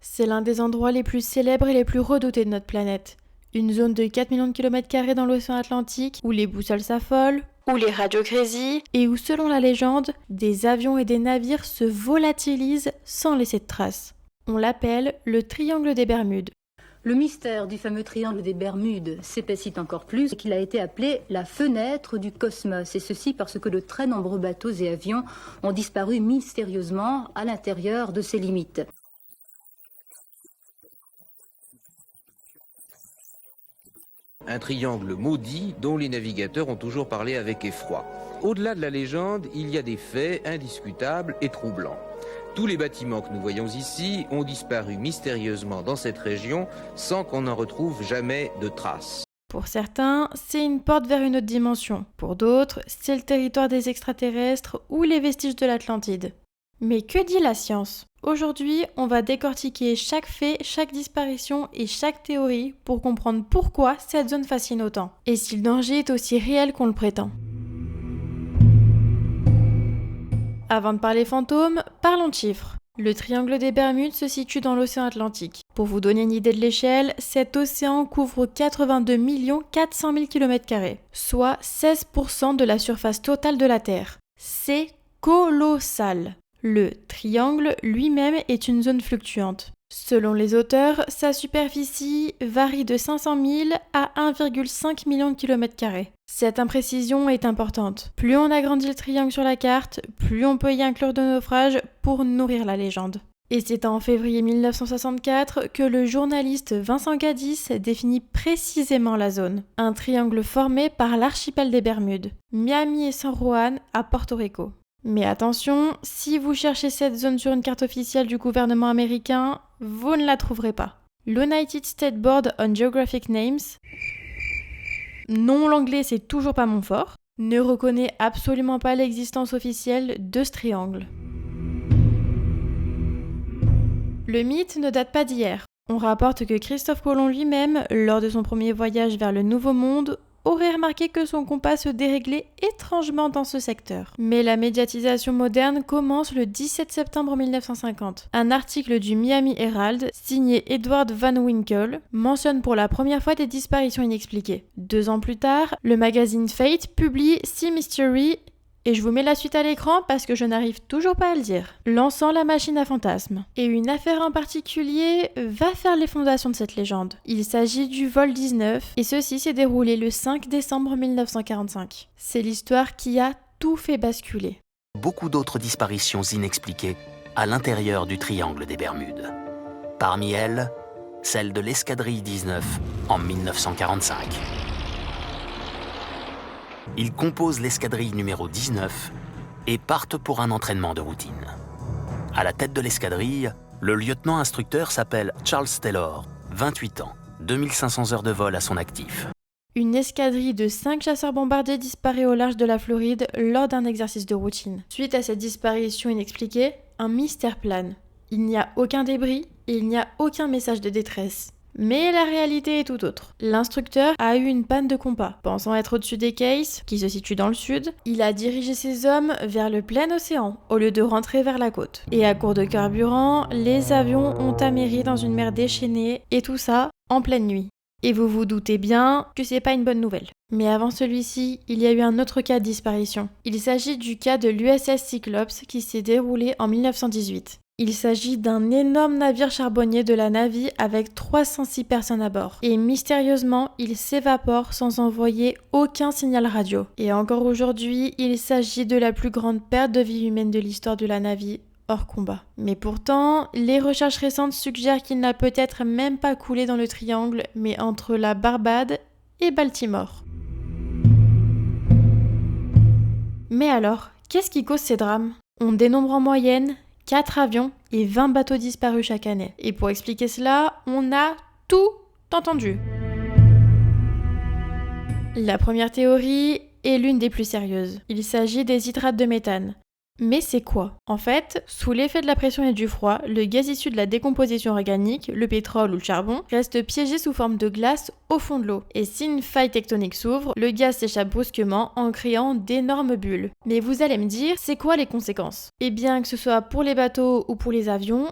C'est l'un des endroits les plus célèbres et les plus redoutés de notre planète. Une zone de 4 millions de kilomètres carrés dans l'océan Atlantique, où les boussoles s'affolent, où les radios grésillent, et où, selon la légende, des avions et des navires se volatilisent sans laisser de traces. On l'appelle le triangle des Bermudes. Le mystère du fameux triangle des Bermudes s'épaissit encore plus et qu'il a été appelé la fenêtre du cosmos. Et ceci parce que de très nombreux bateaux et avions ont disparu mystérieusement à l'intérieur de ses limites. Un triangle maudit dont les navigateurs ont toujours parlé avec effroi. Au-delà de la légende, il y a des faits indiscutables et troublants. Tous les bâtiments que nous voyons ici ont disparu mystérieusement dans cette région sans qu'on en retrouve jamais de traces. Pour certains, c'est une porte vers une autre dimension. Pour d'autres, c'est le territoire des extraterrestres ou les vestiges de l'Atlantide. Mais que dit la science ? Aujourd'hui, on va décortiquer chaque fait, chaque disparition et chaque théorie pour comprendre pourquoi cette zone fascine autant. Et si le danger est aussi réel qu'on le prétend. Avant de parler fantômes, parlons de chiffres. Le triangle des Bermudes se situe dans l'océan Atlantique. Pour vous donner une idée de l'échelle, cet océan couvre 82 400 000 km², soit 16% de la surface totale de la Terre. C'est colossal. Le triangle lui-même est une zone fluctuante. Selon les auteurs, sa superficie varie de 500 000 à 1,5 million de km². Cette imprécision est importante. Plus on agrandit le triangle sur la carte, plus on peut y inclure de naufrages pour nourrir la légende. Et c'est en février 1964 que le journaliste Vincent Gaddis définit précisément la zone. Un triangle formé par l'archipel des Bermudes, Miami et San Juan à Porto Rico. Mais attention, si vous cherchez cette zone sur une carte officielle du gouvernement américain, vous ne la trouverez pas. L'United States Board on Geographic Names, non l'anglais c'est toujours pas mon fort, ne reconnaît absolument pas l'existence officielle de ce triangle. Le mythe ne date pas d'hier. On rapporte que Christophe Colomb lui-même, lors de son premier voyage vers le Nouveau Monde, aurait remarqué que son compas se déréglait étrangement dans ce secteur. Mais la médiatisation moderne commence le 17 septembre 1950. Un article du Miami Herald, signé Edward Van Winkle, mentionne pour la première fois des disparitions inexpliquées. 2 ans plus tard, le magazine Fate publie Sea Mystery, et je vous mets la suite à l'écran parce que je n'arrive toujours pas à le dire, lançant la machine à fantasmes. Et une affaire en particulier va faire les fondations de cette légende. Il s'agit du vol 19, et ceci s'est déroulé le 5 décembre 1945. C'est l'histoire qui a tout fait basculer. Beaucoup d'autres disparitions inexpliquées à l'intérieur du triangle des Bermudes. Parmi elles, celle de l'escadrille 19 en 1945. Ils composent l'escadrille numéro 19 et partent pour un entraînement de routine. À la tête de l'escadrille, le lieutenant-instructeur s'appelle Charles Taylor, 28 ans, 2500 heures de vol à son actif. Une escadrille de 5 chasseurs-bombardiers disparaît au large de la Floride lors d'un exercice de routine. Suite à cette disparition inexpliquée, un mystère plane. Il n'y a aucun débris et il n'y a aucun message de détresse. Mais la réalité est tout autre. L'instructeur a eu une panne de compas. Pensant être au-dessus des Cays, qui se situent dans le sud, il a dirigé ses hommes vers le plein océan, au lieu de rentrer vers la côte. Et à court de carburant, les avions ont améri dans une mer déchaînée, et tout ça en pleine nuit. Et vous vous doutez bien que c'est pas une bonne nouvelle. Mais avant celui-ci, il y a eu un autre cas de disparition. Il s'agit du cas de l'USS Cyclops qui s'est déroulé en 1918. Il s'agit d'un énorme navire charbonnier de la Navy avec 306 personnes à bord. Et mystérieusement, il s'évapore sans envoyer aucun signal radio. Et encore aujourd'hui, il s'agit de la plus grande perte de vie humaine de l'histoire de la Navy hors combat. Mais pourtant, les recherches récentes suggèrent qu'il n'a peut-être même pas coulé dans le triangle, mais entre la Barbade et Baltimore. Mais alors, qu'est-ce qui cause ces drames ? On dénombre en moyenne 4 avions et 20 bateaux disparus chaque année. Et pour expliquer cela, on a tout entendu. La première théorie est l'une des plus sérieuses. Il s'agit des hydrates de méthane. Mais c'est quoi ? En fait, sous l'effet de la pression et du froid, le gaz issu de la décomposition organique, le pétrole ou le charbon, reste piégé sous forme de glace au fond de l'eau. Et si une faille tectonique s'ouvre, le gaz s'échappe brusquement en créant d'énormes bulles. Mais vous allez me dire, c'est quoi les conséquences ? Eh bien, que ce soit pour les bateaux ou pour les avions,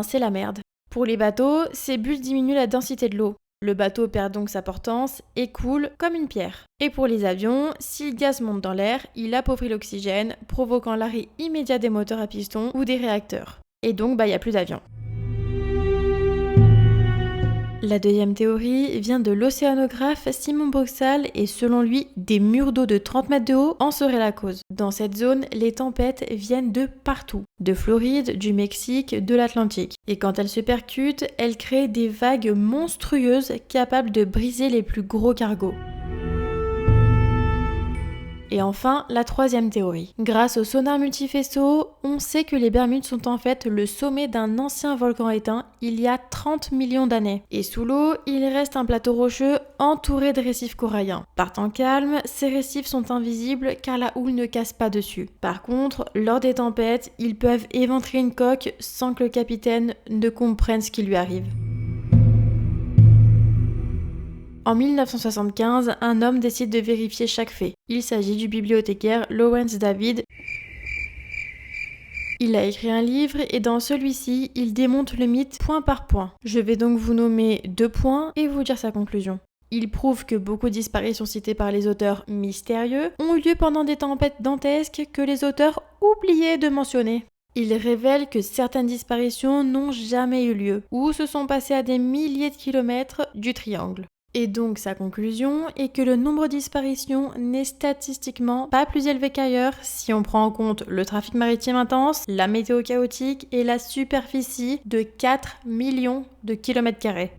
c'est la merde. Pour les bateaux, ces bulles diminuent la densité de l'eau. Le bateau perd donc sa portance et coule comme une pierre. Et pour les avions, si le gaz monte dans l'air, il appauvrit l'oxygène, provoquant l'arrêt immédiat des moteurs à piston ou des réacteurs. Et donc, il n'y a plus d'avions. La deuxième théorie vient de l'océanographe Simon Boxall et selon lui, des murs d'eau de 30 mètres de haut en seraient la cause. Dans cette zone, les tempêtes viennent de partout, de Floride, du Mexique, de l'Atlantique. Et quand elles se percutent, elles créent des vagues monstrueuses capables de briser les plus gros cargos. Et enfin, la troisième théorie. Grâce au sonar multifaisceau, on sait que les Bermudes sont en fait le sommet d'un ancien volcan éteint il y a 30 millions d'années. Et sous l'eau, il reste un plateau rocheux entouré de récifs coralliens. Par temps calme, ces récifs sont invisibles car la houle ne casse pas dessus. Par contre, lors des tempêtes, ils peuvent éventrer une coque sans que le capitaine ne comprenne ce qui lui arrive. En 1975, un homme décide de vérifier chaque fait. Il s'agit du bibliothécaire Lawrence David. Il a écrit un livre et dans celui-ci, il démonte le mythe point par point. Je vais donc vous nommer 2 points et vous dire sa conclusion. Il prouve que beaucoup de disparitions citées par les auteurs mystérieux ont eu lieu pendant des tempêtes dantesques que les auteurs oubliaient de mentionner. Il révèle que certaines disparitions n'ont jamais eu lieu ou se sont passées à des milliers de kilomètres du triangle. Et donc sa conclusion est que le nombre de disparitions n'est statistiquement pas plus élevé qu'ailleurs si on prend en compte le trafic maritime intense, la météo chaotique et la superficie de 4 millions de kilomètres carrés.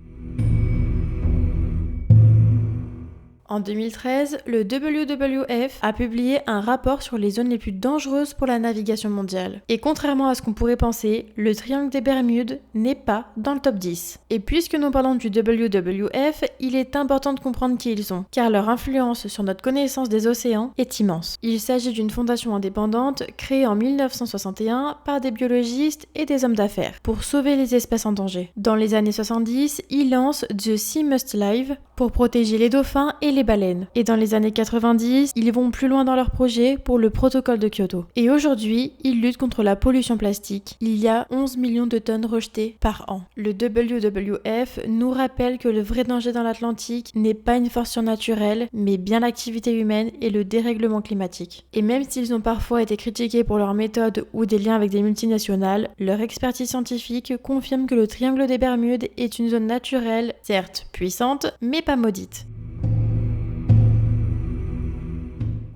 En 2013, le WWF a publié un rapport sur les zones les plus dangereuses pour la navigation mondiale. Et contrairement à ce qu'on pourrait penser, le triangle des Bermudes n'est pas dans le top 10. Et puisque nous parlons du WWF, il est important de comprendre qui ils sont, car leur influence sur notre connaissance des océans est immense. Il s'agit d'une fondation indépendante créée en 1961 par des biologistes et des hommes d'affaires pour sauver les espèces en danger. Dans les années 70, ils lancent The Sea Must Live pour protéger les dauphins et les baleines. Et dans les années 90, ils vont plus loin dans leur projet pour le protocole de Kyoto. Et aujourd'hui, ils luttent contre la pollution plastique. Il y a 11 millions de tonnes rejetées par an. Le WWF nous rappelle que le vrai danger dans l'Atlantique n'est pas une force surnaturelle, mais bien l'activité humaine et le dérèglement climatique. Et même s'ils ont parfois été critiqués pour leurs méthodes ou des liens avec des multinationales, leur expertise scientifique confirme que le triangle des Bermudes est une zone naturelle, certes puissante, mais pas maudite.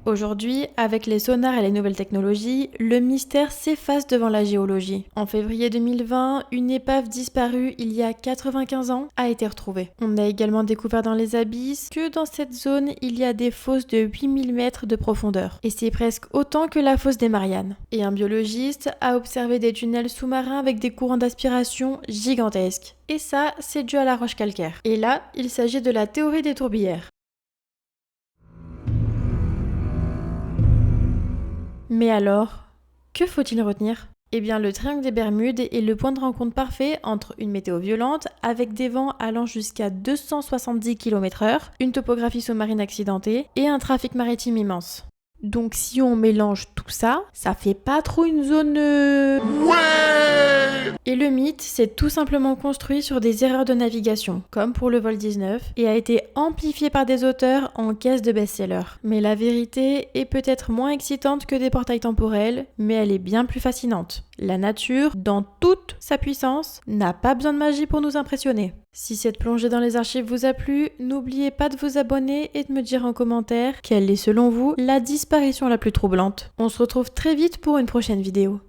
Aujourd'hui, avec les sonars et les nouvelles technologies, le mystère s'efface devant la géologie. En février 2020, une épave disparue il y a 95 ans a été retrouvée. On a également découvert dans les abysses que dans cette zone, il y a des fosses de 8000 mètres de profondeur. Et c'est presque autant que la fosse des Mariannes. Et un biologiste a observé des tunnels sous-marins avec des courants d'aspiration gigantesques. Et ça, c'est dû à la roche calcaire. Et là, il s'agit de la théorie des tourbières. Mais alors, que faut-il retenir ? Eh bien, le triangle des Bermudes est le point de rencontre parfait entre une météo violente, avec des vents allant jusqu'à 270 km/h, une topographie sous-marine accidentée et un trafic maritime immense. Donc si on mélange tout ça, ça fait pas trop une zone... Ouais ! Et le mythe s'est tout simplement construit sur des erreurs de navigation, comme pour le vol 19, et a été amplifié par des auteurs en caisse de best-seller. Mais la vérité est peut-être moins excitante que des portails temporels, mais elle est bien plus fascinante. La nature, dans toute sa puissance, n'a pas besoin de magie pour nous impressionner. Si cette plongée dans les archives vous a plu, n'oubliez pas de vous abonner et de me dire en commentaire quelle est selon vous la disparition la plus troublante. On se retrouve très vite pour une prochaine vidéo.